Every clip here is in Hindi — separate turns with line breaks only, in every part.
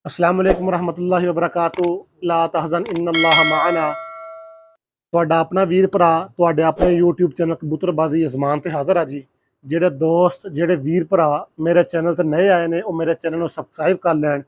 अस्सलाम वालेकुम रहमतुल्लाहि व बरकातहू। ला तहज़न इन्नल्लाह माअना। ਤੁਹਾਡਾ ਆਪਣਾ ਵੀਰ ਭਰਾ ਤੁਹਾਡੇ ਆਪਣੇ YouTube ਚੈਨਲ ਕਬੂਤਰਬਾਜ਼ੀ ਅਜ਼ਮਾਨ ਤੇ ਹਾਜ਼ਰ ਆ ਜੀ। ਜਿਹੜੇ ਦੋਸਤ ਜਿਹੜੇ ਵੀਰ ਭਰਾ ਮੇਰੇ ਚੈਨਲ ਤੇ ਨਏ ਆਏ ਨੇ ਉਹ ਮੇਰੇ ਚੈਨਲ ਨੂੰ ਸਬਸਕ੍ਰਾਈਬ ਕਰ ਲੈਣ,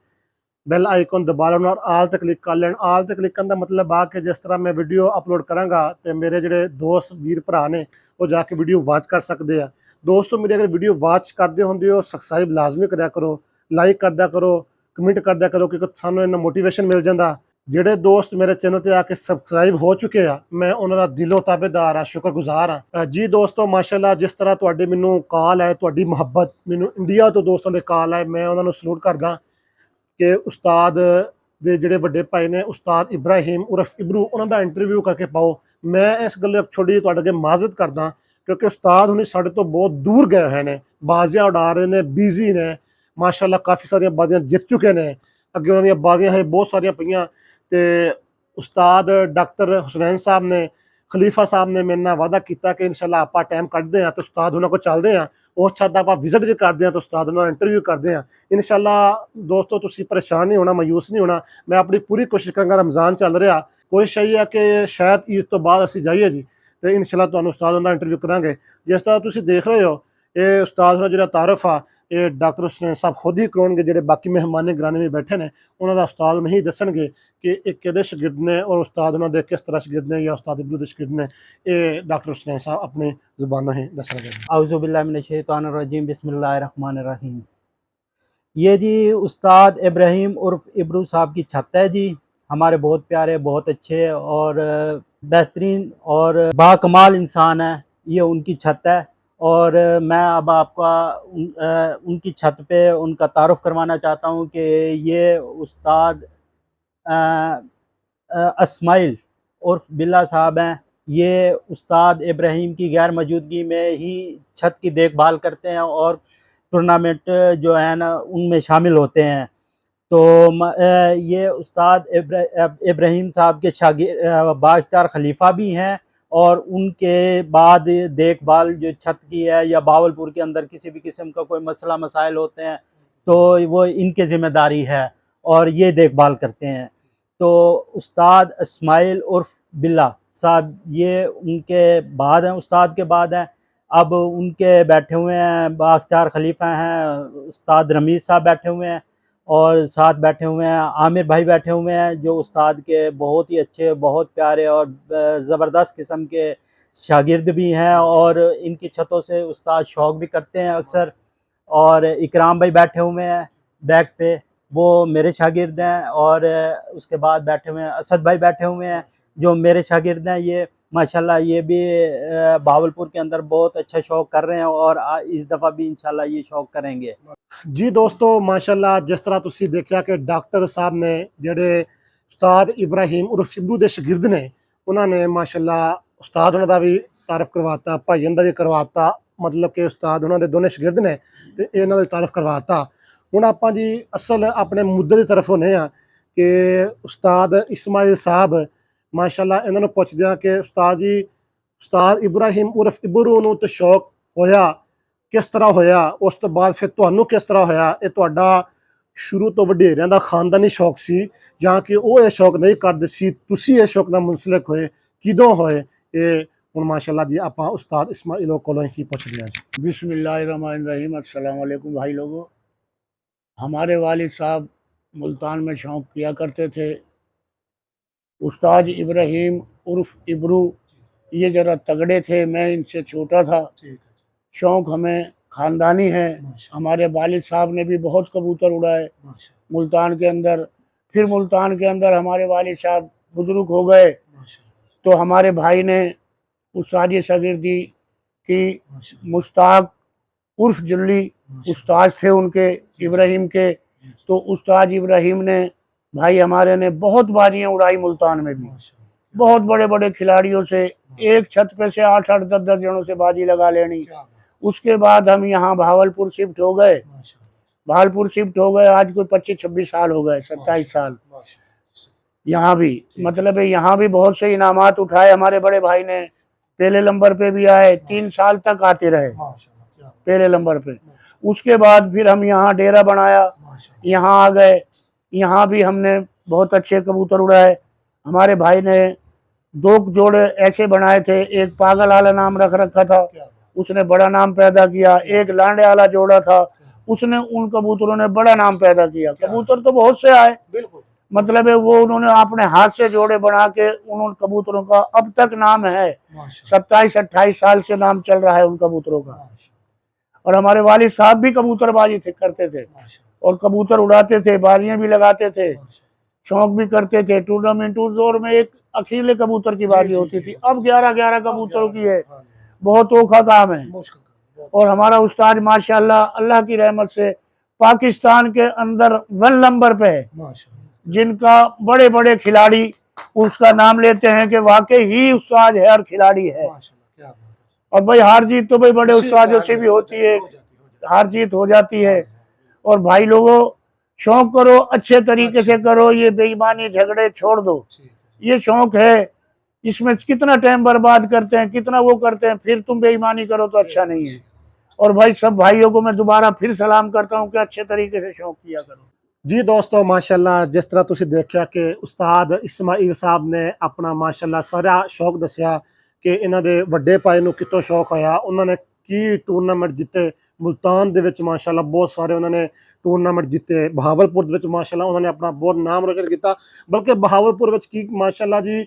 ਬੈਲ ਆਈਕਨ ਦਬਾ ਲੈਣ ਔਰ ਆਲ ਤੇ ਕਲਿੱਕ ਕਰ ਲੈਣ। ਆਲ ਤੇ ਕਲਿੱਕ ਕਰਨ ਦਾ ਮਤਲਬ ਆ ਕਿ ਜਿਸ ਤਰ੍ਹਾਂ ਮੈਂ ਵੀਡੀਓ ਅਪਲੋਡ ਕਰਾਂਗਾ ਤੇ ਮੇਰੇ ਜਿਹੜੇ ਦੋਸਤ ਵੀਰ ਭਰਾ ਨੇ ਉਹ ਜਾ ਕੇ ਵੀਡੀਓ ਵਾਚ ਕਰ ਸਕਦੇ ਆ। ਦੋਸਤੋ ਮੇਰੀ ਅਗਰ ਵੀਡੀਓ ਵਾਚ ਕਰਦੇ ਹੁੰਦੇ ਹੋ ਸਬਸਕ੍ਰਾਈਬ ਲਾਜ਼ਮੀ ਕਰਿਆ ਕਰੋ, ਲਾਈਕ ਕਰਦਿਆ ਕਰੋ, ਕਮੈਂਟ ਕਰਦਿਆ ਕਰੋ ਕਿਉਂਕਿ ਸਾਨੂੰ ਇਹਨਾਂ ਮੋਟੀਵੇਸ਼ਨ ਮਿਲ ਜਾਂਦਾ। ਜਿਹੜੇ ਦੋਸਤ ਮੇਰੇ ਚੈਨਲ ਤੇ ਆ ਕੇ ਸਬਸਕ੍ਰਾਈਬ ਹੋ ਚੁੱਕੇ ਆ ਮੈਂ ਉਹਨਾਂ ਦਾ ਦਿਲੋਂ ਤਾਬੇਦਾਰ ਆ, ਸ਼ੁਕਰਗੁਜ਼ਾਰ ਆ ਜੀ। ਦੋਸਤੋ ਮਾਸ਼ਾਅੱਲਾ ਜਿਸ ਤਰ੍ਹਾਂ ਤੁਹਾਡੇ ਮੈਨੂੰ ਕਾਲ ਹੈ, ਤੁਹਾਡੀ ਮੁਹੱਬਤ ਮੈਨੂੰ ਇੰਡੀਆ ਤੋਂ ਦੋਸਤਾਂ ਦੇ ਕਾਲ ਹੈ, ਮੈਂ ਉਹਨਾਂ ਨੂੰ ਸਲੂਟ ਕਰਦਾ ਕਿ ਉਸਤਾਦ ਦੇ ਜਿਹੜੇ ਵੱਡੇ ਭਾਈ ਨੇ ਉਸਤਾਦ ਇਬਰਾਹੀਮ ਉਰਫ ਇਬਰੂ ਉਹਨਾਂ ਦਾ ਇੰਟਰਵਿਊ ਕਰਕੇ ਪਾਓ। ਮੈਂ ਇਸ ਗੱਲ ਇੱਕ ਛੋਟੀ ਜਿਹੀ ਤੁਹਾਡੇ ਅੱਗੇ ਮਾਜ਼ਰਤ ਕਰਦਾ ਕਿਉਂਕਿ ਉਸਤਾਦ ਹੁਣੀ ਸਾਡੇ ਤੋਂ ਬਹੁਤ ਦੂਰ ਗਏ ਹੋਏ ਨੇ, ਬਾਜ਼ੀਆਂ ਉਡਾ ਰਹੇ ਨੇ, ਬਿਜ਼ੀ ਨੇ ਮਾਸ਼ਾਅੱਲਾ, ਕਾਫੀ ਸਾਰੀਆਂ ਬਾਜ਼ੀਆਂ ਜਿੱਤ ਚੁੱਕੇ ਨੇ, ਅੱਗੇ ਉਹਨਾਂ ਦੀਆਂ ਬਾਜ਼ੀਆਂ ਹੈ ਬਹੁਤ ਸਾਰੀਆਂ ਪਈਆਂ। ਤੇ ਉਸਤਾਦ ਡਾਕਟਰ ਹੁਸਨੈਨ ਸਾਹਿਬ ਨੇ, ਖਲੀਫਾ ਸਾਹਿਬ ਨੇ ਮੇਰੇ ਨਾਲ ਵਾਅਦਾ ਕੀਤਾ ਕਿ ਇਨਸ਼ਾਅੱਲਾ ਆਪਾਂ ਟਾਈਮ ਕੱਢਦੇ ਹਾਂ ਤੇ ਉਸਤਾਦ ਉਹਨਾਂ ਕੋਲ ਚੱਲਦੇ ਹਾਂ, ਉਸ ਛੱਡ ਆਪਾਂ ਵਿਜ਼ਿਟ ਵੀ ਕਰਦੇ ਹਾਂ ਤੇ ਉਸਤਾਦ ਉਹਨਾਂ ਦਾ ਇੰਟਰਵਿਊ ਕਰਦੇ ਹਾਂ ਇਨਸ਼ਾਅੱਲਾ। ਦੋਸਤੋ ਤੁਸੀਂ ਪਰੇਸ਼ਾਨ ਨਹੀਂ ਹੋਣਾ, ਮਾਯੂਸ ਨਹੀਂ ਹੋਣਾ, ਮੈਂ ਆਪਣੀ ਪੂਰੀ ਕੋਸ਼ਿਸ਼ ਕਰਾਂਗਾ। ਰਮਜ਼ਾਨ ਚੱਲ ਰਿਹਾ, ਕੋਸ਼ਿਸ਼ ਇਹ ਹੈ ਕਿ ਸ਼ਾਇਦ ਈਦ ਤੋਂ ਬਾਅਦ ਅਸੀਂ ਜਾਈਏ ਜੀ ਤੇ ਇਨਸ਼ਾਅੱਲਾ ਤੁਹਾਨੂੰ ਉਸਤਾਦ ਉਹਨਾਂ ਦਾ ਇੰਟਰਵਿਊ ਕਰਾਂਗੇ। ਜਿਸ ਤਰ੍ਹਾਂ ਤੁਸੀਂ ਦੇਖ ਰਹੇ ਹੋ ਇਹ ਉਸਤਾਦ ਦਾ ਜਿਹੜਾ ਤਾਰਫ ਆ ਇਹ ਡਾਕਟਰ ਹੁਸਨੈਨ ਸਾਹਿਬ ਖੁਦ ਹੀ ਕਰਾਉਣਗੇ। ਜਿਹੜੇ ਬਾਕੀ ਮਹਿਮਾਨ ਗਰਾਨੇ ਵਿੱਚ ਬੈਠੇ ਨੇ ਉਹਨਾਂ ਦਾ ਉਸਤਾਦ ਨਹੀਂ ਦੱਸਣਗੇ ਕਿ ਇਹ ਕਿਹਦੇ ਸ਼ਾਗਿਰਦ ਨੇ ਔਰ ਉਸਤਾਦ ਉਹਨਾਂ ਦੇ ਕਿਸ ਤਰ੍ਹਾਂ ਸ਼ਾਗਿਰਦ ਨੇ ਜਾਂ ਉਸਤਾਦ ਇਬਰੂ ਦੇ ਸ਼ਾਗਿਰਦ ਨੇ, ਇਹ डॉक्टर हुसनैन साहब अपने ज़ुबानों ही दसणगे।
औज़ुबिल्लाहिमिनश्शैतानिर्रजीम बिस्मिल्लाहिर्रहमानिर्रहीम। ये जी उस्ताद इब्राहीम उर्फ इब्रू साहब की छत है जी। हमारे बहुत प्यारे, बहुत अच्छे और बेहतरीन और बाकमाल इंसान है, ये उनकी छत है। और मैं अब आपका उनकी छत पे उनका तारुफ करवाना चाहता हूँ कि ये उस्ताद अस्माइल उर्फ बिल्ला साहब हैं। ये उस्ताद इब्राहीम की गैर मौजूदगी में ही छत की देखभाल करते हैं और टूर्नामेंट जो है ना उनमें शामिल होते हैं। तो ये उस्ताद इब्राहीम साहब के शागिर्द बाइख्तियार खलीफा भी हैं और उनके बाद देखभाल जो छत की है या बावलपुर के अंदर किसी भी किस्म का कोई मसला मसाइल होते हैं तो वो इनकी ज़िम्मेदारी है और ये देखभाल करते हैं। तो उस्ताद इस्माइल उर्फ बिल्ला साहब ये उनके बाद हैं, उस्ताद के बाद हैं। अब उनके बैठे हुए हैं बाख्तियार खलीफा हैं, उस्ताद रमीज़ साहब बैठे हुए हैं और साथ बैठे हुए हैं आमिर भाई बैठे हुए हैं जो उस्ताद के बहुत ही अच्छे, बहुत प्यारे और ज़बरदस्त किस्म के शागिर्द भी हैं और इनकी छतों से उस्ताद शौक़ भी करते हैं अक्सर। और इकराम भाई बैठे हुए हैं बैक पे, वो मेरे शागिर्द हैं। और उसके बाद बैठे हुए हैं असद भाई बैठे हुए हैं जो मेरे शागिर्द हैं। ये माशाल्लाह ये भी बावलपुर के अंदर बहुत अच्छा शौक़ कर रहे हैं और इस दफ़ा भी इंशाल्लाह ये शौक़ करेंगे
जी। दोस्तों माशाल्लाह जिस तरह तुसी देखा कि डॉक्टर साहब ने ਜਿਹੜੇ ਉਸਤਾਦ ਇਬਰਾਹੀਮ ਉਰਫ ਇਬਰੂ ਦੇ ਸ਼ਾਗਿਰਦ ਨੇ ਉਹਨਾਂ ਨੇ ਮਾਸ਼ਾल्लाह ਉਸਤਾਦ ਉਹਨਾਂ ਦਾ ਵੀ ਤਾਰਫ ਕਰਵਾਤਾ, ਭਾਈ ਉਹਨਾਂ ਦਾ ਵੀ ਕਰਵਾਤਾ, ਮਤਲਬ ਕਿ ਉਸਤਾਦ ਉਹਨਾਂ ਦੇ ਦੋਨੇ ਸ਼ਾਗਿਰਦ ਨੇ ਤੇ ਇਹਨਾਂ ਦਾ ਤਾਰਫ ਕਰਵਾਤਾ। ਹੁਣ ਆਪਾਂ ਜੀ ਅਸਲ ਆਪਣੇ ਮੁੱਦੇ ਦੀ ਤਰਫ ਹੋਨੇ ਆ ਕਿ ਉਸਤਾਦ ਇਸਮਾइल ਸਾਹਿਬ ਮਾਸ਼ਾल्लाह ਇਹਨਾਂ ਨੂੰ ਪੁੱਛਦੇ ਆ ਕਿ ਉਸਤਾਦ ਜੀ ਉਸਤਾਦ ਇਬਰਾਹੀਮ ਉਰਫ ਇਬਰੂ ਨੂੰ ਤੇ ਸ਼ੌਕ ਹੋਇਆ ਕਿਸ ਤਰ੍ਹਾਂ ਹੋਇਆ, ਉਸ ਤੋਂ ਬਾਅਦ ਫਿਰ ਤੁਹਾਨੂੰ ਕਿਸ ਤਰ੍ਹਾਂ ਹੋਇਆ? ਇਹ ਤੁਹਾਡਾ ਸ਼ੁਰੂ ਤੋਂ ਵਡੇਰਿਆਂ ਦਾ ਖਾਨਦਾਨੀ ਸ਼ੌਕ ਸੀ ਜਾਂ ਕਿ ਉਹ ਇਹ ਸ਼ੌਕ ਨਹੀਂ ਕਰਦੇ ਸੀ, ਤੁਸੀਂ ਇਹ ਸ਼ੌਕ ਨਾਲ ਮੁੰਸਲਿਕ ਹੋਏ, ਕਿਦੋਂ ਹੋਏ? ਇਹ ਹੁਣ ਮਾਸ਼ਾਅੱਲਾ जी ਆਪਾਂ उस्ताद इस्माइल ਕੋਲੋਂ ही पूछते हैं।
बिस्मिल्लाहिर्रहमानिर्रहीम। अस्सलाम वालेकुम भाई लोगों। हमारे वालिद साहब मुल्तान में शौक़ किया करते थे। उस्ताद इब्राहीम उर्फ इब्रू ये ज़रा तगड़े थे, मैं इनसे छोटा था। शौक़ हमें ख़ानदानी है। हमारे वालिद साहब ने भी बहुत कबूतर उड़ाए मुल्तान के अंदर। फिर मुल्तान के अंदर हमारे वालिद साहब बुज़ुर्ग हो गए तो हमारे भाई ने उस्तादी शागिर्दी की। मुश्ताक उर्फ जुल्ली उस्ताद थे उनके इब्राहीम के। तो उस्ताद इब्राहीम ने भाई हमारे ने बहुत बाजियाँ उड़ाई मुल्तान में भी, बहुत बड़े बड़े खिलाड़ियों से। एक छत पे से 8-8 10-10 जनों से बाजी लगा लेनी। उसके बाद हम यहाँ भावलपुर शिफ्ट हो गए। भावलपुर शिफ्ट हो गए आज कोई 25-26 साल हो गए, 27 साल। यहाँ भी मतलब है यहाँ भी बहुत से इनामात उठाए हमारे बड़े भाई ने। पहले नंबर पे भी आए, 3 साल तक आते रहे पहले नंबर पे। उसके बाद फिर हम यहाँ डेरा बनाया, यहाँ आ गए। यहाँ भी हमने बहुत अच्छे कबूतर उड़ाए। हमारे भाई ने 2 जोड़े ऐसे बनाए थे, एक पागल वाला नाम रख रखा था, उसने बड़ा नाम पैदा किया। एक लांडे वाला जोड़ा था, उसने उन कबूतरों ने बड़ा नाम पैदा किया। कबूतर तो बहुत से आए, मतलब है वो उन्होंने अपने हाथ से जोड़े बना के उन कबूतरों का अब तक नाम है, 27-28 साल से नाम चल रहा है उन कबूतरों का। और हमारे वालिद साहब भी कबूतरबाजी करते थे और कबूतर उड़ाते थे, बाजियां भी लगाते थे, शौक भी करते थे। टूर्नामेंट उस दौर में एक अकेले कबूतर की बाजी होती थी, अब 11-11 कबूतरों की है, बहुत औखा काम है। और हमारा उस्ताद माशाल्लाह अल्लाह की रहमत से पाकिस्तान के अंदर 1 नंबर पे है, जिनका बड़े बड़े खिलाड़ी उसका नाम लेते हैं कि वाकई ही उस्ताद है और खिलाड़ी है। और भाई हार जीत तो भाई बड़े उस्तादों से भी होती है, हार जीत हो जाती है। और भाई लोगों, शौक करो, अच्छे तरीके से करो, ये बेईमानी झगड़े छोड़ दो। ये शौक है, इसमें कितना टाइम बर्बाद करते हैं, कितना वो करते हैं, फिर तुम बेईमानी करो तो अच्छा नहीं है। और भाई सब भाइयों को मैं दोबारा फिर सलाम करता हूँ कि अच्छे तरीके से शौक किया करो।
जी दोस्तों, माशाल्लाह जिस तरह तुसी देखा कि उस्ताद इस्माइल साहब ने अपना माशाल्लाह सारा शौक दसिया कि इन्हां दे वड्डे भाई नूं कितों शौक होया, उन्होंने की टूरनामेंट जिते मुल्तान दे विच माशाल्लाह बहुत सारे उन्होंने टूरनामेंट जिते, बहावलपुर दे विच माशाल्लाह उन्होंने अपना बहुत नाम रोशन किया, बल्कि बहावलपुर विच की माशाल्लाह जी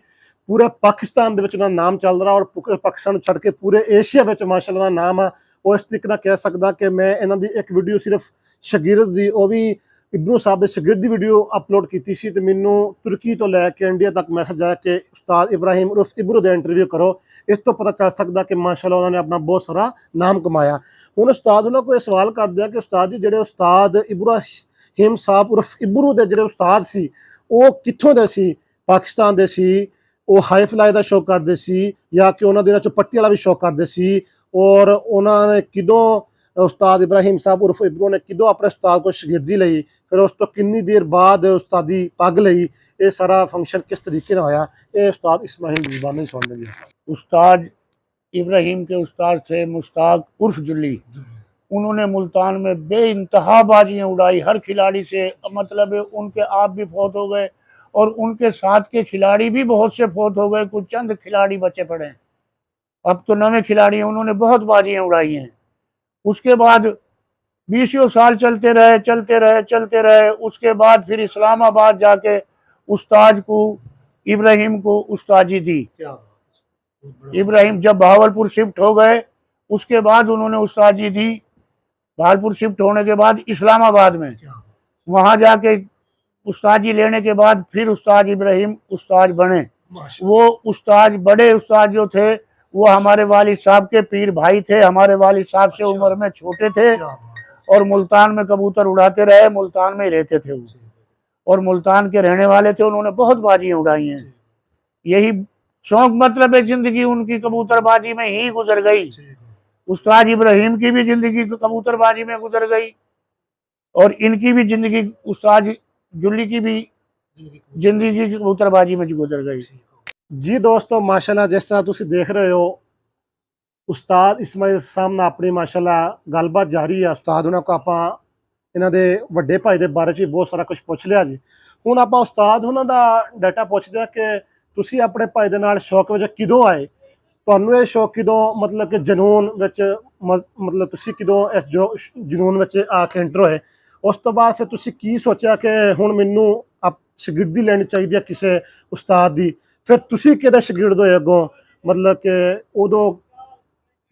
पूरे पाकिस्तान दे विच उन्हां दा नाम चल रहा और पाकिस्तान छड़ के पूरे एशिया विच माशाल्लाह उन्हां दा नाम है। और इस तरीके नाल कह सकदा कि मैं इन्हां दी एक वीडियो सिर्फ शागिर्द दी ਉਹ ਵੀ इब्रू साहब के शागिर्द की वीडियो अपलोड की सी, तो मैनू तुर्की तो लैके इंडिया तक मैसेज आया कि उस्ताद इब्राहिम उर्फ इब्रू का इंटरव्यू करो। इस तो पता चल सकता कि माशाल्लाह उन्होंने अपना बहुत सारा नाम कमाया। हुण उस्ताद उन्होंने कोई सवाल कर दिया कि उस्ताद जी ਜਿਹੜੇ उस्ताद इब्राहिम साहब उर्फ इब्रू के ਜਿਹੜੇ उस्ताद सी वो कित्थों दे सी, पाकिस्तान दे सी, वो हाई फ्लाई का शौक करते सी या कि उन्होंने दिनों पट्टी वाला भी शौक करते सी, और उन्होंने किदों उस्ताद इब्राहिम साहब उर्फ इब्रू ने किदों अपने उस्ताद को शागिर्दी लई, फिर उस तो कितनी देर बाद उस्तादी पग लई, ये सारा फंक्शन किस तरीके से होया, ये उस्ताद इस्माइल की ज़ुबानी सुन लीजिए।
उस्ताद इब्राहिम के उस्ताद थे मुश्ताक उर्फ जुल्ली। उन्होंने मुल्तान में बेइंतहा बाजियाँ उड़ाई हर खिलाड़ी से, मतलब उनके आप भी फौत हो गए और उनके साथ के खिलाड़ी भी बहुत से फौत हो गए, कुछ चंद खिलाड़ी बचे पड़े हैं, अब तो नए खिलाड़ी हैं। उन्होंने बहुत बाजियाँ उड़ाई हैं। उसके बाद 20 साल चलते रहे। उसके बाद फिर इस्लामाबाद जाके उस्ताद को इब्राहिम को उस्तादी दी। इब्राहिम जब बहावलपुर शिफ्ट हो गए, उसके बाद उन्होंने उस्तादी दी। बहावलपुर शिफ्ट होने के बाद इस्लामाबाद में वहाँ जाके उस्तादी लेने के बाद फिर उस्ताद इब्राहिम उस्ताद बने। वो उस्ताद, बड़े उस्ताद जो थे वो हमारे वालिद साहब के पीर भाई थे, हमारे वालिद साहब से उम्र में छोटे थे और मुल्तान में कबूतर उड़ाते रहे, मुल्तान में रहते थे वो और मुल्तान के रहने वाले थे। उन्होंने बहुत बाजियाँ उड़ाई हैं। यही शौक, मतलब है जिंदगी उनकी कबूतरबाजी में ही गुजर गई। उस्ताद इब्राहिम की भी जिंदगी कबूतरबाजी में गुजर गई और इनकी भी जिंदगी, उस्ताद जुल्ली की भी जिंदगी कबूतरबाजी में गुजर गई।
जी दोस्तों, माशाल्लाह जिस तरह तुम देख रहे हो उस्ताद इस्माइल साहब ने अपनी माशाल्लाह गलबात जारी है। उस्ताद उन्होंने को आप इन्हों के वड्डे भाई के बारे में बहुत सारा कुछ पूछ लिया जी। हुण आप उस्ताद उन्होंने का डाटा पूछते हैं कि तुसी अपने भाई के नाल शौक में किदों आए, तुहानू ये शौक किदों, मतलब कि जनून विच, मतलब तुसी किदों इस जो जनून विच आके एंटर होए। उस तो बाद फिर तुसी की सोचा कि हुण मैनू आप शागिर्दी लैनी चाहिए किसी उस्ताद की, फिर तुसी किहदे शागिर्द होए अगों, मतलब कि उदों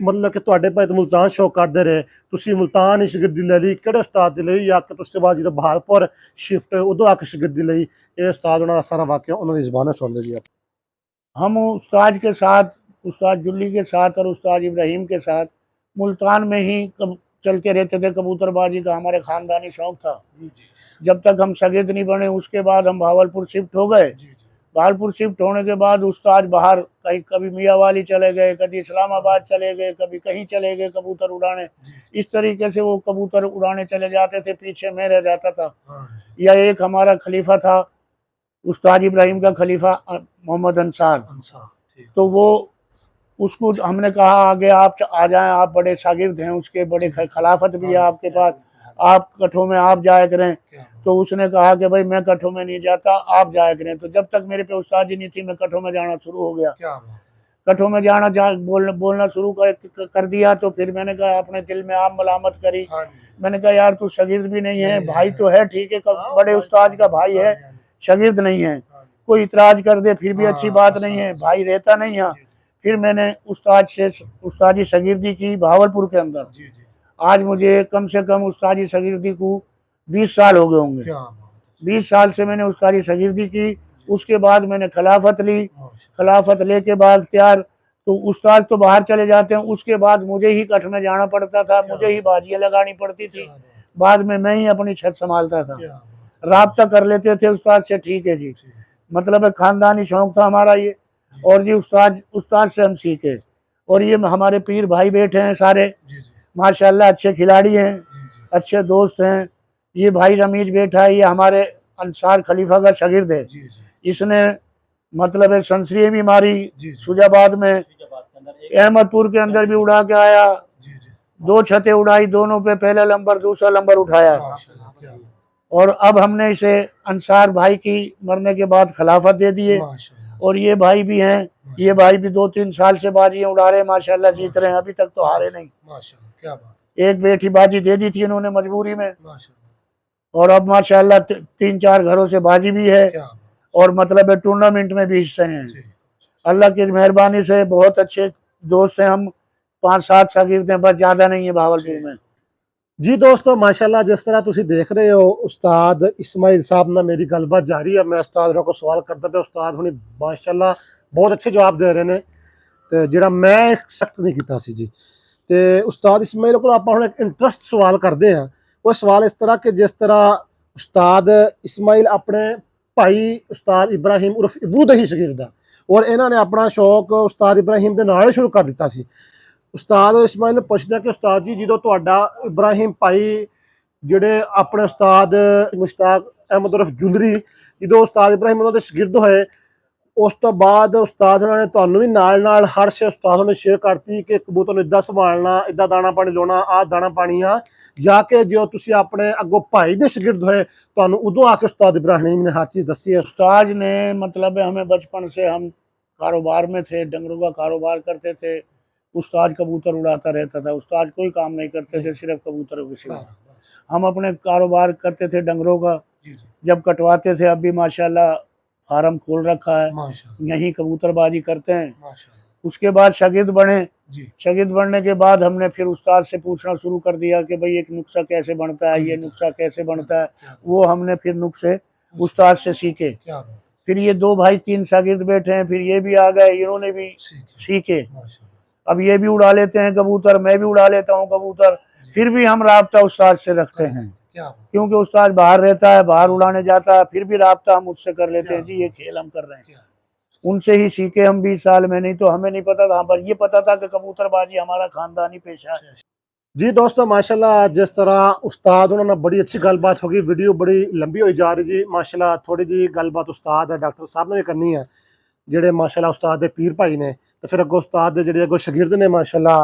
मतलब कि तुहाडे भाई तो मुल्तान शौक करते रहे, तुसी मुल्तान ही शागिर्दी ले ली, किहड़े उस्ताद दी लई, या कि उसके बाद जो बहालपुर शिफ्ट उदों आके शागिर्दी लई, ये उस्ताद उन्होंने सारा वाकया उन्होंने ज़बान सुन लीजिए।
हम उस्ताद के साथ, उस्ताद जुल्ली के साथ और उस्ताद इब्राहिम के साथ मुल्तान में ही चलते रहते थे। कबूतरबाजी का हमारे ख़ानदानी शौक़ था जब तक हम शागिर्द नहीं बने। उसके बाद हम बहावलपुर शिफ्ट हो गए। बहावलपुर शिफ्ट होने के बाद उस्ताद बाहर कहीं, कभी मियाँवाली चले गए, कभी इस्लामाबाद चले गए, कभी कहीं चले गए कबूतर उड़ाने। इस तरीके से वो कबूतर उड़ाने चले जाते थे, पीछे मैं रह जाता था। या एक हमारा खलीफा था, उस्ताद इब्राहिम का खलीफा मोहम्मद अंसार, तो वो उसको हमने कहा आगे आप आ जाएं, आप बड़े शागिर्द हैं उसके, बड़े खिलाफत भी है आपके पास, आप कठों में आप जाया करें। तो उसने कहा कि भाई मैं कठों में नहीं जाता, आप जाया करें। तो जब तक मेरे पे उस्ताद जी नहीं थी, मैं कठों में जाना शुरू हो गया। कठों में जाना बोलना शुरू कर दिया। तो फिर मैंने कहा, अपने दिल में आप मलामत करी। मैंने कहा यार तू शागिर्द भी नहीं है, भाई तो है ठीक है, बड़े उस्ताद का भाई है, शागिर्द नहीं है। कोई इतराज कर दे फिर भी अच्छी बात नहीं है, भाई रहता नहीं है। फिर मैंने उस्तादी शागिर्दी की भावलपुर के अंदर। आज मुझे कम से कम उस्तादी शागिर्दी को 20 साल हो गए होंगे। 20 साल से मैंने उस्तादी शागिर्दी की। उसके बाद मैंने खिलाफत ली। खिलाफत लेके बाद त्यार, तो उस्ताद तो बाहर चले जाते हैं, उसके बाद मुझे ही कठ में जाना पड़ता था, मुझे ही बाजियाँ लगानी पड़ती थी। बाद में मैं ही अपनी छत संभालता था। राब्ता कर लेते थे उस्ताद से, ठीक है जी, मतलब है खानदानी शौक था हमारा ये। और जी उस्ताद से हम सीखे। और ये हमारे पीर भाई बैठे हैं सारे, माशाल्लाह अच्छे खिलाड़ी हैं, अच्छे दोस्त हैं। ये भाई रमीज बैठा है, ये हमारे अंसार खलीफा का शागिर्द है। इसने मतलब है संसरी भी मारी सुजाबाद में, अहमदपुर के अंदर भी उड़ा के आया। 2 छतें उड़ाई, दोनों पे पहला नंबर दूसरा नंबर उठाया। और अब हमने इसे अंसार भाई की मरने के बाद खिलाफत दे दिए। और ये भाई भी हैं, ये भाई भी 2-3 साल से बाजियां उड़ा रहे हैं, माशाल्लाह जीत रहे हैं, अभी तक तो हारे नहीं। एक बेटी बाजी दे दी थी इन्होंने मजबूरी में, और अब माशाल्लाह 3-4 घरों से बाजी भी है। और मतलब है टूर्नामेंट में भी हिस्से हैं। अल्लाह की मेहरबानी से बहुत अच्छे दोस्त हैं हम। 5-7 शागिर्द हैं, बस ज़्यादा नहीं है भावलपुर में।
जी दोस्तों, माशाल्लाह जिस तरह तुसी देख रहे हो, उस्ताद इस्माइल साहब ना मेरी गलबात जारी है। मैं उस्ताद को सवाल करता पे, उस्ताद हुणी माशाल्लाह बहुत अच्छे जवाब दे रहे ने, ते जिहड़ा मैं एक्सपेक्ट नहीं कीता सी जी। ते उस्ताद इस्माइल को आपां हुण एक इंटरस्ट सवाल करते हैं। वो सवाल इस तरह कि जिस तरह उस्ताद इस्माइल अपने भाई उस्ताद इब्राहिम उर्फ इब्रू दे ही शागिर्द है, और इन्हों ने अपना शौक उस्ताद इब्राहिम के नाल शुरू कर दिता सी। उस्ताद इस्माइल ने पूछना कि उस्ताद जी, जो तुहाडा इब्राहिम भाई जिहड़े अपने उस्ताद मुश्ताक अहमद उर्फ जुलरी, जो उस्ताद इब्राहिम उन्होंने शागिर्द होए, उस तो बाद उस्ताद उन्होंने तुहानू भी नाल हर शे उस्ताद ने शेयर करती कि कबूतर नूं इदां संभालना, इदां दाना पानी लाना, आ दाना पानी आ, या कि जो तुसी अपने अगों भाई दे शागिर्द होए, तुहानू उदों आके उस्ताद इब्राहिम ने हर चीज़ दसी है।
उस्ताद ने मतलब है हमें बचपन से, हम कारोबार में थे, डंगरों का कारोबार करते थे। उस्ताद कबूतर उड़ाता रहता था, उस्ताद कोई काम नहीं करते थे, सिर्फ कबूतरों के सिवा। हम अपने कारोबार करते थे डंगरों का, जब कटवाते थे, अब भी माशाल्लाह फार्म खोल रखा है, यहीं कबूतरबाजी करते हैं। उसके बाद शागिर्द बने। शागिर्द बनने के बाद हमने फिर उस्ताद से पूछना शुरू कर दिया कि भाई एक नुस्खा कैसे बनता है, ये नुस्खा कैसे बनता है। वो हमने फिर नुस्खे उस्ताद से सीखे। फिर ये 2 भाई 3 शागिर्द बैठे हैं, फिर ये भी आ गए, इन्होंने भी सीखे। अब ये भी उड़ा लेते हैं कबूतर, मैं भी उड़ा लेता हूँ कबूतर। फिर भी हम राब्ता उस्ताद से रखते हैं, क्योंकि उस्ताद बाहर रहता है, बाहर उड़ाने जाता है, फिर भी राब्ता हम उससे कर लेते हैं। जी ये खेल हम कर रहे हैं, उनसे ही सीखे हम 20 साल में। नहीं तो हमें नहीं पता था, पर ये पता था कि कबूतरबाजी हमारा खानदानी पेशा है।
जी दोस्तों, माशाल्लाह जिस तरह उस्ताद उन्होंने बड़ी अच्छी गलबात होगी, वीडियो बड़ी लंबी हो जा रही जी। माशाल्लाह थोड़ी जी गलबात उस्ताद है डॉक्टर साहब ने भी करनी है, जेडे माशाल्लाह उस्ताद दे पीर भाई ने, तो फिर अगो उस्ताद दे जेडे अगो शागिर्द ने माशाल्लाह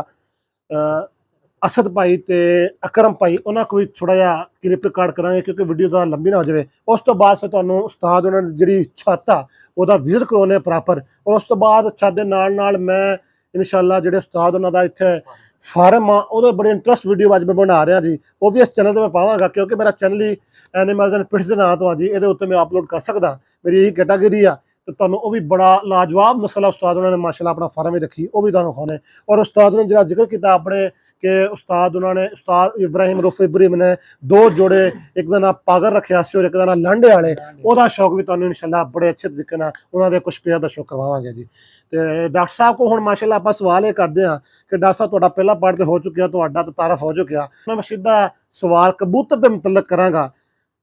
असद भाई ते अकरम भाई, उन्होंने को भी थोड़ा जिहा क्लिप रिकॉर्ड करांगे, क्योंकि वीडियो ज़्यादा लंबी ना हो जाए। उस तो बाद फिर तुहानू उस्ताद उन्होंने जी छत आ ਉਹਦਾ विजिट करवाने प्रॉपर। और उस तो बाद छत के नाल मैं इंशाल्लाह जेडे उस्ताद उन्हों का इत्थे फार्म आ, वो बड़े इंटरस्ट वीडियो अज मैं बना रहा जी। वो भी इस चैनल पर मैं पावांगा, क्योंकि मेरा चैनल ही एनिमल्स एंड पिट्स के नाम तो आ जी, ये उत्ते मैं अपलोड कर सकदा, मेरी यही कैटागरी आ। तो तुहानू वो भी बड़ा लाजवाब मसला उस्ताद उन्होंने माशाल्लाह अपना फार्म ही रखी, वो भी तुहानू खाने। और उस्ताद ने जो जिक्र किया अपने कि उस्ताद उन्होंने उस्ताद इब्राहिम रुफ इब्राहिम ने 2 जोड़े, एक का नाम पागर रखा सी और एक का नाम लांडे वाले, वह शौक भी तुहानू इंशाल्लाह बड़े अच्छे तरीके उन्होंने कुछ पेयर का शौक करवावांगे जी। तो डॉक्टर साहब को हुण माशाल्लाह आप सवाल ये करते हैं कि डॉक्टर साहब तुहाडा पहला पार्ट तो हो चुका, तुहाडा तो तारफ हो चुका। मैं सीधा सवाल कबूतर के मुतलक करांगा,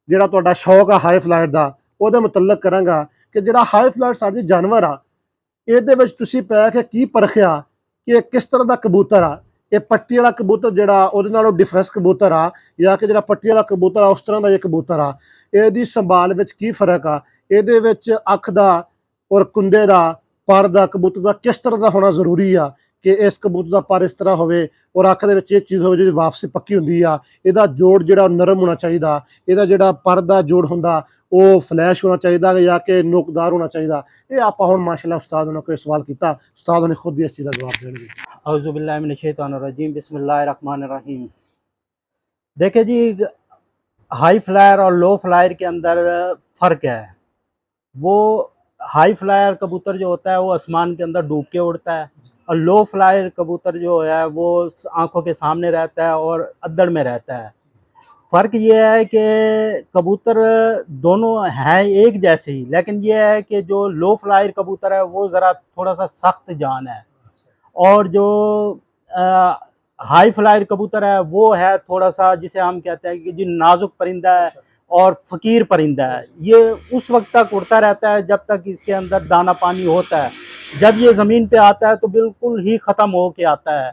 जिहड़ा तुहाडा शौक है हाई फ्लाइट का, ਉਹਦੇ मुतलक करांगा कि जिहड़ा हाई फ्लाइट साडी जानवर आ, ਇਹਦੇ ਵਿੱਚ ਤੁਸੀਂ ਪੈ ਕੇ ਕੀ ਪਰਖਿਆ कि ਇਹ किस तरह का कबूतर आ। ये पट्टी वाला कबूतर जिहड़ा ਉਹਦੇ ਨਾਲੋਂ डिफरेंस कबूतर आ, या कि जिहड़ा पट्टी वाला कबूतर आ उस तरह का ये कबूतर आ, ਇਹਦੀ संभाल ਵਿੱਚ ਕੀ फर्क आ, ਇਹਦੇ ਵਿੱਚ ਅੱਖ ਦਾ और कुंदे ਦਾ पर ਦਾ कबूतर का किस तरह का होना जरूरी आ, ਕਿ ਇਸ ਕਬੂਤਰ ਦਾ ਪਰ ਇਸ ਤਰ੍ਹਾਂ ਹੋਵੇ ਔਰ ਅੱਖ ਦੇ ਵਿੱਚ ਇਹ ਚੀਜ਼ ਹੋਵੇ ਜਿਹੜੀ ਵਾਪਸੀ ਪੱਕੀ ਹੁੰਦੀ ਆ। ਇਹਦਾ ਜੋੜ ਜਿਹੜਾ ਉਹ ਨਰਮ ਹੋਣਾ ਚਾਹੀਦਾ, ਇਹਦਾ ਜਿਹੜਾ ਪਰ ਦਾ ਜੋੜ ਹੁੰਦਾ ਉਹ ਫਲੈਸ਼ ਹੋਣਾ ਚਾਹੀਦਾ ਜਾਂ ਕਿ ਨੋਕਦਾਰ ਹੋਣਾ ਚਾਹੀਦਾ। ਇਹ ਆਪਾਂ ਹੁਣ ਮਾਸ਼ਾਅੱਲਾ ਉਸਤਾਦ ਉਹਨਾਂ ਕੋਲ ਸਵਾਲ ਕੀਤਾ, ਉਸਤਾਦ ਉਹਨੇ ਖੁਦ ਹੀ ਇਸ ਚੀਜ਼ ਦਾ जवाब देंगे।
औज़ु बिल्लाहि मिनश शैतानिर रजीम, बिस्मिल्लाहिर रहमानिर रहीम। देखिए जी, हाई फ्लायर और लो फ्लायर के अंदर फ़र्क है। वो हाई फ्लायर कबूतर जो होता है वो आसमान के अंदर डूब के उड़ता है, और लो फ्लायर कबूतर जो है वो आंखों के सामने रहता है और अद्दड़ में रहता है। फ़र्क ये है कि कबूतर दोनों हैं एक जैसे ही, लेकिन ये है कि जो लो फ्लायर कबूतर है वो ज़रा थोड़ा सा सख्त जान है, और जो हाई फ्लायर कबूतर है वो है थोड़ा सा, जिसे हम कहते हैं कि जो नाजुक परिंदा है और फ़कीर परिंदा है। ये उस वक्त तक उड़ता रहता है जब तक इसके अंदर दाना पानी होता है। जब ये ज़मीन पे आता है तो बिल्कुल ही ख़त्म हो के आता है।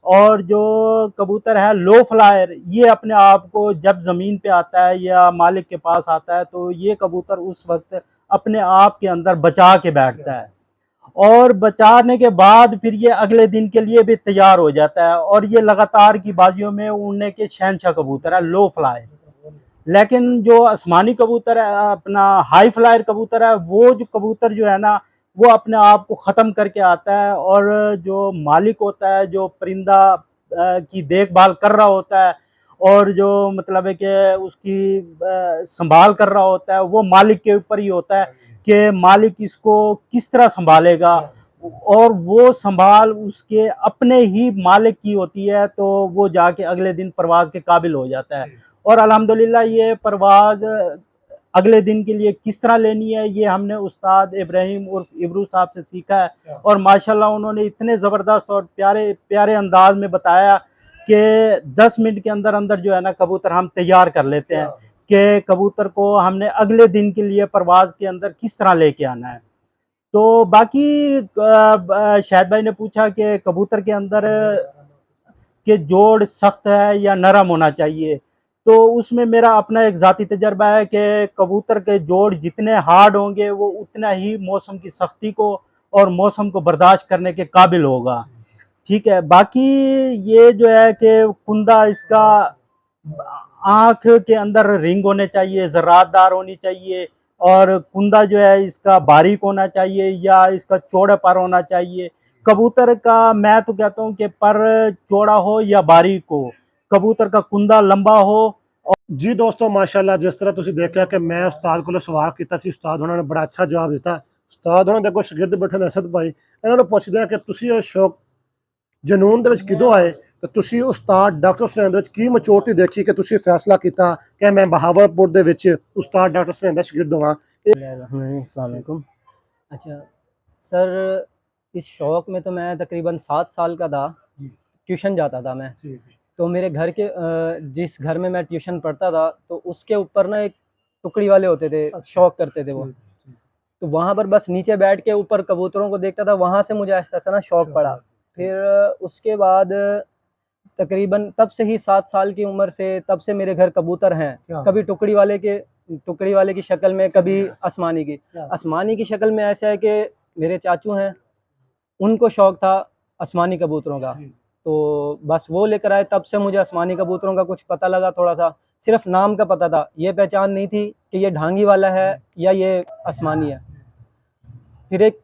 और जो कबूतर है लो फ्लायर, ये अपने आप को जब ज़मीन पे आता है या मालिक के पास आता है तो ये कबूतर उस वक्त अपने आप के अंदर बचा के बैठता है, और बचाने के बाद फिर ये अगले दिन के लिए भी तैयार हो जाता है, और ये लगातार की बाजियों में उड़ने के शहंशाह कबूतर है लो फ्लायर। लेकिन जो आसमानी कबूतर है, अपना हाई फ्लायर कबूतर है, वो जो कबूतर जो है ना वो अपने आप को ख़त्म करके आता है, और जो मालिक होता है जो परिंदा की देखभाल कर रहा होता है और जो मतलब है कि उसकी संभाल कर रहा होता है, वो मालिक के ऊपर ही होता है कि मालिक इसको किस तरह संभालेगा, और वो संभाल उसके अपने ही मालिक की होती है, तो वो जाके अगले दिन परवाज़ के काबिल हो जाता है। और अल्हम्दुलिल्लाह ये परवाज़ अगले दिन के लिए किस तरह लेनी है ये हमने उस्ताद इब्राहिम उर्फ इब्रू साहब से सीखा है, और माशाल्लाह उन्होंने इतने ज़बरदस्त और प्यारे प्यारे अंदाज में बताया कि 10 मिनट के अंदर अंदर जो है ना कबूतर हम तैयार कर लेते हैं कि कबूतर को हमने अगले दिन के लिए परवाज़ के अंदर किस तरह लेके आना है। तो बाकी शाहिद भाई ने पूछा कि कबूतर के अंदर के जोड़ सख्त है या नरम होना चाहिए, तो उसमें मेरा अपना एक ज़ाती तजर्बा है कि कबूतर के जोड़ जितने हार्ड होंगे वो उतना ही मौसम की सख्ती को और मौसम को बर्दाश्त करने के काबिल होगा। ठीक है, बाकी ये जो है कि कुंदा इसका आँख के अंदर रिंग होने चाहिए, ज़र्रातदार होनी चाहिए, और कुंदा जो है इसका बारीक होना चाहिए या इसका चौड़ा पर होना चाहिए। कबूतर का मैं तो कहता हूँ कि पर चौड़ा हो या बारीक हो, कबूतर का कुंदा लंबा हो।
जी दोस्तों, माशाल्लाह जिस तरह तुसीं देखा कि मैं उस्ताद को सवाल किया सी, उस्ताद उन्होंने बड़ा अच्छा जवाब दिता। उस्ताद उन्होंने देखो शागिर्द बैठे ने असद भाई, इन्होंने पुछदे हैं कि तुसीं इह शौक जनून दे विच किदों आए, तो तुसीं उस्ताद डॉक्टर हुसैन दे विच की मैच्योरिटी देखी कि तुसीं फैसला किया कि मैं बहावलपुर दे विच उस्ताद डॉक्टर हुसैन दा शागिर्द होवां।
अस्सलाम वालेकुम। अच्छा सर, इस शौक़ में तो मैं तकरीबन 7 साल का था, ट्यूशन जाता था मैं। तो मेरे घर के जिस घर में मैं ट्यूशन पढ़ता था तो उसके ऊपर ना एक टुकड़ी वाले होते थे, शौक़ करते थे वो। तो वहाँ पर बस नीचे बैठ के ऊपर कबूतरों को देखता था, वहाँ से मुझे ऐसा ऐसा ना शौक़ पड़ा। फिर उसके बाद तकरीबन तब से ही 7 साल की उम्र से तब से मेरे घर कबूतर हैं, कभी टुकड़ी वाले की शक्ल में, कभी आसमानी की। आसमानी की शक्ल में ऐसा है कि मेरे चाचू हैं, उनको शौक़ था आसमानी कबूतरों का, तो बस वो लेकर आए। तब से मुझे आसमानी कबूतरों का कुछ पता लगा, थोड़ा सा सिर्फ नाम का पता था, ये पहचान नहीं थी कि ये ढांगी वाला है या ये आसमानी है। फिर एक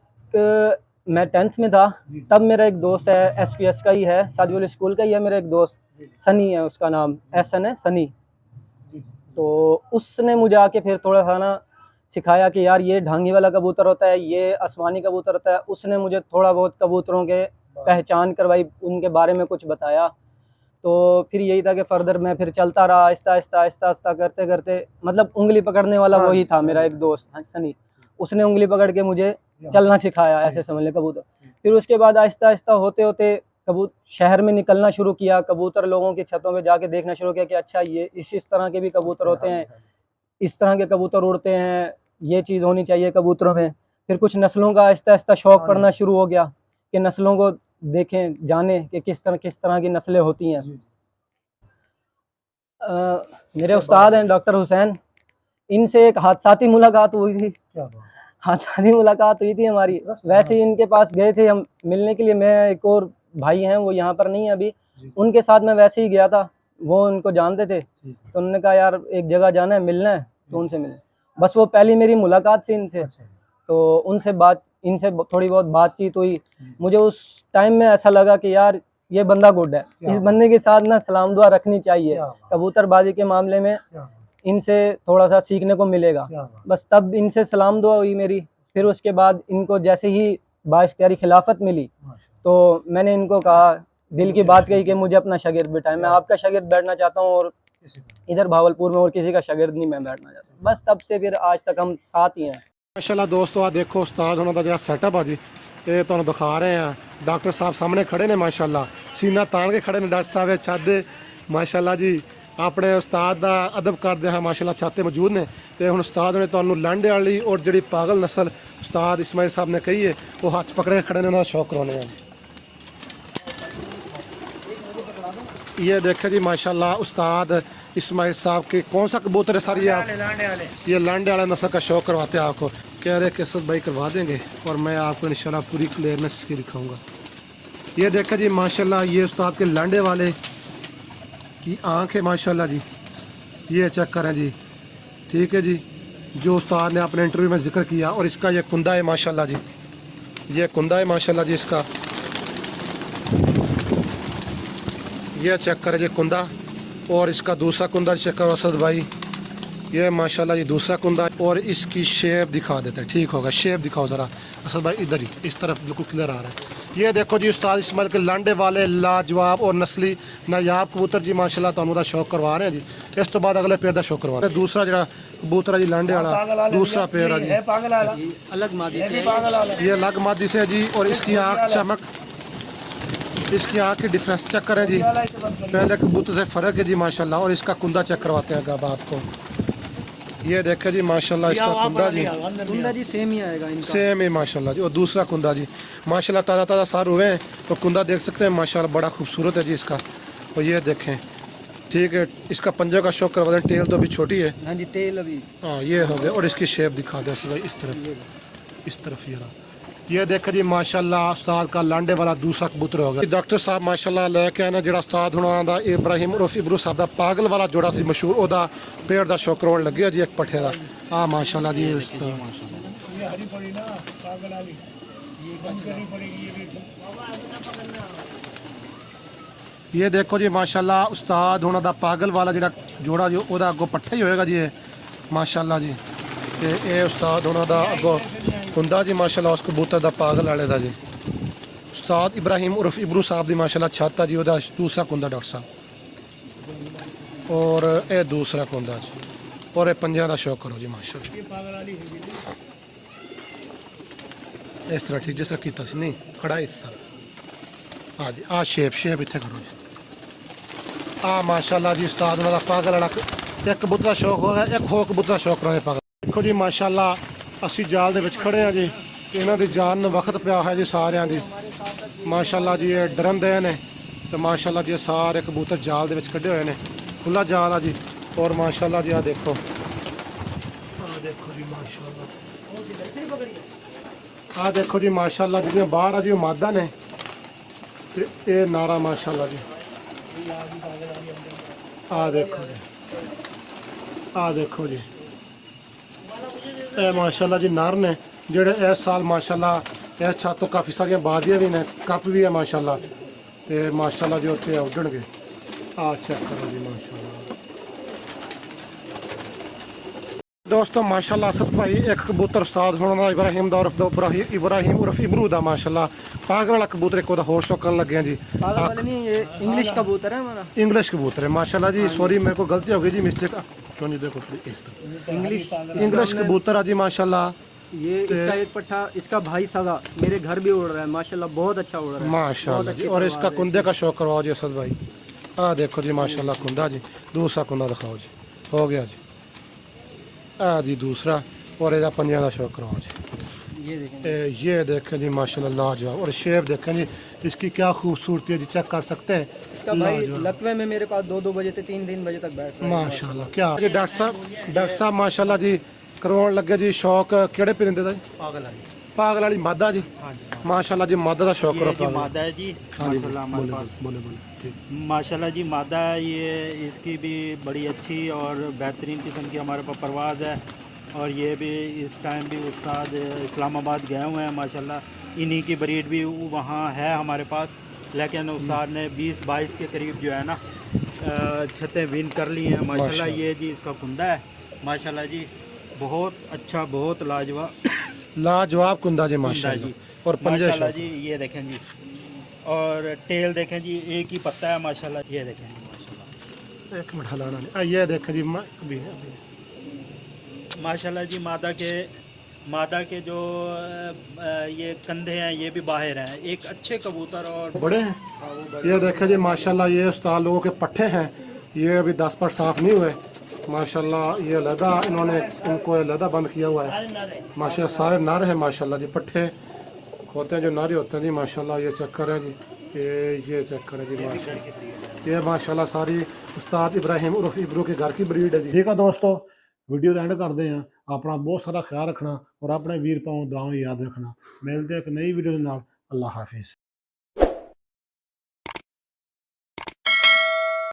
मैं 10th में था, तब मेरा एक दोस्त है, SPS का ही है, सादियोल स्कूल का ही है मेरा एक दोस्त, सनी है उसका नाम, SN है सनी। तो उसने मुझे आके फिर थोड़ा सा ना सिखाया कि यार ये ढांगी वाला कबूतर होता है, ये आसमानी कबूतर होता है। उसने मुझे थोड़ा बहुत कबूतरों के पहचान करवाई, उनके बारे में कुछ बताया। तो फिर यही था कि फर्दर मैं फिर चलता रहा, आहिस्ता आहिस्ता करते करते, मतलब उंगली पकड़ने वाला वही था मेरा एक दोस्त सनी, उसने उंगली पकड़ के मुझे चलना सिखाया, ऐसे समझ ले कबूतर। फिर उसके बाद आहिस्ता आहिस्ता होते होते कबूतर शहर में निकलना शुरू किया, कबूतर लोगों की छतों पे जाके देखना शुरू किया कि अच्छा ये इस तरह के भी कबूतर होते हैं, इस तरह के कबूतर उड़ते हैं, ये चीज़ होनी चाहिए कबूतरों में। फिर कुछ नस्लों का आहिस्ता आहिस्ता शौक़ पड़ना शुरू हो गया कि नस्लों को देखें, जाने कि किस तरह की नस्लें होती हैं। मेरे उस्ताद हैं डॉक्टर हुसैन, इनसे एक हादसाती मुलाकात हुई थी, हादसाती मुलाकात हुई थी हमारी। वैसे ही इनके पास गए थे हम मिलने के लिए, मैं एक और भाई हैं वो यहाँ पर नहीं है अभी,
जी।
उनके साथ मैं वैसे ही गया था, वो उनको जानते थे, तो उन्होंने कहा यार एक जगह जाना है, मिलना है, तो उनसे मिले। बस वो पहली मेरी मुलाकात थी इनसे,
अच्छा।
तो इनसे थोड़ी बहुत बातचीत हुई। मुझे उस टाइम में ऐसा लगा कि यार ये बंदा गुड है,
क्या
इस बंदे के साथ ना सलाम दुआ रखनी चाहिए,
क्या बात,
कबूतरबाजी के मामले में
क्या बात,
इनसे थोड़ा सा सीखने को मिलेगा।
क्या बात।
बस तब इनसे सलाम दुआ हुई मेरी। फिर उसके बाद इनको जैसे ही बाइख्तियारी खिलाफत मिली,
माशाल्लाह।
तो मैंने इनको कहा, दिल की बात कही कि मुझे अपना शागिर्द बिठाएं, मैं आपका शागिर्द बैठना चाहता हूँ, और इधर भावलपुर में और किसी का शागिर्द नहीं मैं बैठना चाहता। बस तब से फिर आज तक हम साथ ही हैं।
ਮਾਸ਼ਾਅੱਲਾ ਦੋਸਤੋ, ਆ ਦੇਖੋ ਉਸਤਾਦ ਉਹਨਾਂ ਦਾ ਜਿਹੜਾ ਸੈਟਅਪ ਆ ਜੀ, ਇਹ ਤੁਹਾਨੂੰ ਦਿਖਾ ਰਹੇ ਆ। ਡਾਕਟਰ ਸਾਹਿਬ ਸਾਹਮਣੇ ਖੜੇ ਨੇ ਮਾਸ਼ਾਅੱਲਾ, ਸੀਨਾ ਤਾਣ ਕੇ ਖੜੇ ਨੇ ਡਾਕਟਰ ਸਾਹਿਬ, ਇਹ ਛੱਤ ਦੇ ਮਾਸ਼ਾਅੱਲਾ ਜੀ ਆਪਣੇ ਉਸਤਾਦ ਦਾ ਅਦਬ ਕਰਦੇ ਹਾਂ ਮਾਸ਼ਾਅੱਲਾ, ਛੱਤ ਤੇ ਮੌਜੂਦ ਨੇ। ਤੇ ਹੁਣ ਉਸਤਾਦ ਨੇ ਤੁਹਾਨੂੰ ਲਾਂਡੇ ਵਾਲੀ ਔਰ ਜਿਹੜੀ ਪਾਗਲ ਨਸਲ ਉਸਤਾਦ ਇਸਮਾਈਲ ਸਾਹਿਬ ਨੇ ਕਹੀ ਹੈ, ਉਹ ਹੱਥ ਪਕੜੇ ਕੇ ਖੜੇ ਨੇ, ਉਹਨਾਂ ਦਾ ਸ਼ੌਕ ਕਰਾਉਣੇ ਆ। ये देखे जी माशाल्लाह उस्ताद इस्माइल साहब के कौन सा कबूतर है सर ये आप? ये लांडे वाला नस्ल का शौक करवाते हैं आपको, कह रहे कि सब भाई करवा देंगे, और मैं आपको इंशाल्लाह पूरी क्लियरनेस की दिखाऊंगा। ये देखे जी माशाल्लाह, ये उस्ताद के लांडे वाले की आँख है माशाल्लाह जी, ये चेक करें जी, ठीक है जी, जो उस्ताद ने अपने इंटरव्यू में जिक्र किया। और इसका ये कुंदा है माशाल्लाह जी, ये कुंदा है माशाल्लाह जी इसका, ये चेक करें जी कुंदा। और इसका दूसरा कुंदा चेक करो असद भाई, ये माशाल्लाह जी दूसरा कुंदा। और इसकी शेप दिखा देते हैं, ठीक होगा, शेप दिखाओ ज़रा असद भाई, इधर ही इस तरफ बिल्कुल क्लियर आ रहा है। ये देखो जी उस्ताद इस्माइल के लांडे वाले लाजवाब और नस्ली नायाब कबूतर जी माशाल्लाह तुहानू दा शौक करवा रहे हैं जी। इस तो बाद अगले पेड़ का शौक करवा रहे हैं। दूसरा जरा कबूतर है जी लांडे वाला, दूसरा पेड़ है जी,
अलग मादी से
ये अलग मादी से है जी। और इसकी आँख चमक, इसकी आँख की डिफरेंस चेक करें जी, पहले कबूतर से फ़र्क है जी माशाल्लाह। और इसका कुंदा चेक करवाते हैं अब आपको, ये देखे जी माशाल्लाह इसका कुंदा जी,
कुंदा जी सेम ही आएगा इनका,
सेम है माशाल्लाह जी। और दूसरा कुंदा जी माशाल्लाह ताज़ा ताज़ा सार हुए हैं, तो कुंदा देख सकते हैं माशाल्लाह, बड़ा खूबसूरत है जी इसका। और ये देखें, ठीक है, इसका पंजे का शौक करवा दें, टेल तो अभी छोटी है।
हाँ जी, तेल अभी,
हाँ ये हो गया। और इसकी शेप दिखा दें इस तरफ, इस तरफ ये देखो जी माशाल्लाह उस्ताद का लांडे वाला दूसरा कबूतर हो गया। डॉक्टर साहब माशाल्लाह लेके आना जरा उस्ताद हुणा दा इब्राहिम उर्फ इब्रू साहब दा पागल वाला जोड़ा सी मशहूर, ओदा पेड़ दा शौक करवाउण लगे जी एक पट्ठे दा। हाँ माशाल्लाह जी, ये देखो जी माशाल्लाह उस्ताद हुणा दा पागल वाला जेड़ा जोड़ा जो ओदा अगो पट्ठा ही होएगा जी ये माशाल्लाह जी। ते ये उस्ताद हुणा दा अगो कुंदा जी माशाल्लाह उस कबूतर दा पागल वाले दा जी। उस्ताद इब्राहिम उर्फ इब्रू साहब दी माशाल्लाह छाता जी, ओदा दूसरा कुंदा डॉक्टर साहब। और ये दूसरा कुंदा जी, और ये पंजा दा शौक करो जी माशाल्लाह, इस तरह ठीक जिस तरह कीता सी, नहीं खड़ा इस तरह। हाँ जी, आ शेप इत्थे करो जी। आ माशाल्लाह जी उस्ताद उन्होंने पागल वाला एक कबूतर दा शौक हो गया, एक हो कबूतर दा शौक करो पागल। देखो जी माशाल्लाह ਅਸੀਂ जाल ਦੇ ਵਿੱਚ ਖੜੇ ਆ ਜੀ, ਇਹਨਾਂ ਦੀ ਜਾਨ ਨੂੰ ਵਕਤ ਪਿਆ ਹੋਇਆ ਜੀ ਸਾਰਿਆਂ ਦੀ ਮਾਸ਼ਾਅੱਲਾ ਜੀ। ਇਹ ਡਰੰਦੇ ਨੇ ਤੇ ਮਾਸ਼ਾਅੱਲਾ ਜੀ ਸਾਰੇ ਕਬੂਤਰ ਜਾਲ ਦੇ ਵਿੱਚ ਕੱਢੇ ਹੋਏ ਨੇ, ਖੁੱਲਾ ਜਾਲ ਆ ਜੀ। ਔਰ ਮਾਸ਼ਾਅੱਲਾ ਜੀ ਆ ਦੇਖੋ ਜੀ ਮਾਸ਼ਾਅੱਲਾ, ਆ ਦੇਖੋ ਜੀ ਮਾਸ਼ਾਅੱਲਾ ਜਿਹੜੀਆਂ ਬਾਹਰ ਆ ਜੀ ਉਹ ਮਾਦਾ ਨੇ, ਤੇ ਇਹ ਨਾਰਾ ਮਾਸ਼ਾਅੱਲਾ ਜੀ। ਆ ਦੇਖੋ ਜੀ, ਆ ਦੇਖੋ ਜੀ, ਇਹ ਮਾਸ਼ਾਅੱਲਾ ਜੀ ਨਰ ਨੇ ਜਿਹੜੇ ਇਸ ਸਾਲ ਮਾਸ਼ਾਅੱਲਾ ਇਸ ਛੱਤ ਤੋਂ ਕਾਫੀ ਸਾਰੀਆਂ ਬਾਜ਼ੀਆਂ ਵੀ ਨੇ, ਕੱਪ ਵੀ ਹੈ ਮਾਸ਼ਾਅੱਲਾ, ਤੇ ਮਾਸ਼ਾਅੱਲਾ ਜੀ ਉੱਥੇ ਉੱਡਣਗੇ। ਆ ਚੈੱਕ ਕਰੋ ਜੀ ਮਾਸ਼ਾਅੱਲਾ ਦੋਸਤੋ, ਮਾਸ਼ਾਅੱਲਾ असद भाई एक कबूतर उस्ताद होना इब्राहिम दा उर्फ इब्राहिम उर्फ इब्रू दा माशाल्लाह पागल वाला कबूतर एक ओदा होर शौकन लगे हैं जी।
पागल वाले नहीं, ये इंग्लिश कबूतर है हमारा,
इंग्लिश कबूतर है माशाल्लाह जी। सॉरी मेरे को गलती हो गई जी, मिस्टेक। चुन देखो इस तरह इंग्लिश कबूतर है जी माशाल्लाह।
ये इसका एक पट्ठा, इसका भाई सगा मेरे घर भी उड़ रहा है माशाल्लाह, बहुत अच्छा उड़ रहा है
माशाल्लाह जी। और इसका कुंदे का शौक करवाओ जी असद भाई। आ देखो जी माशाल्लाह कुंदा जी, दूसरा कुंदा दिखाओ जी, हो गया जी। आ जी दूसरा, और ਇਹਦਾ पंजा का शौक करवाओ जी। ये देखें जी माशाल्लाह लाजवाब। और शेप देखें जी इसकी क्या खूबसूरती है जी, चेक कर सकते हैं।
इसका भाई लकवे में मेरे पास 2 बजे से 3 बजे तक बैठ रहा है
माशाल्लाह। क्या जी डॉक्टर साहब माशाल्लाह जी करवाउण लगे जी शौक किहड़े परिंदे दा जी? पागल वाली मादा जी
हाँ जी
माशाल्लाह जी मादा का शौक
ये
रखा
जी मादा है जी
हाँ जी
माशाल्लाह हमारे
बोले
पास
बोले बोले ठीक
माशाल्लाह जी मादा है ये, इसकी भी बड़ी अच्छी और बेहतरीन किस्म की हमारे पास परवाज़ है। और ये भी इस टाइम भी उस्ताद इस्लामाबाद गए हुए हैं माशाल्लाह। इन्हीं की ब्रीड भी वहाँ है हमारे पास, लेकिन उस्ताद ने 20-22 के करीब जो है ना छतें विन कर ली हैं माशाल्लाह। ये जी इसका कुंदा है माशाल्लाह जी, बहुत अच्छा, बहुत लाजवाब
लाजवाब कुंदा जी
कुंदा
माशाल्लाह
जी।
और पंजे
माशाल्लाह जी ये देखें जी, और टेल देखें जी, एक ही पत्ता है माशाल्लाह। ये देखें जी माशाल्लाह,
एक मिनट हलाना नहीं ये देखें जी अभी
माशाल्लाह जी मादा के जो ये कंधे हैं ये भी बाहर हैं, एक अच्छे कबूतर। और
बड़े हैं ये देखें जी माशाल्लाह। ये उस्ताद लोगों के पट्ठे हैं, ये अभी 10 पर साफ नहीं हुए माशाल्लाह। ये अलहदा इन्होंने इनको अलहदा बंद किया हुआ है माशाल्लाह। सारे नर हैं माशाल्लाह जी, पट्ठे होते हैं जो नारी होते हैं जी माशाल्लाह। ये चक्कर है जी, ये चक्कर है जी माशाल्लाह। ये माशाल्लाह सारी उस्ताद इब्राहिम उर्फ इब्रू के घर की ब्रीड है जी। ठीक है दोस्तों, वीडियो का एंड करते हैं। अपना बहुत सारा ख्याल रखना और अपने वीर भाव दुआएं याद रखना। मिलते हैं एक नई वीडियो के नाल। अल्लाह हाफिज़।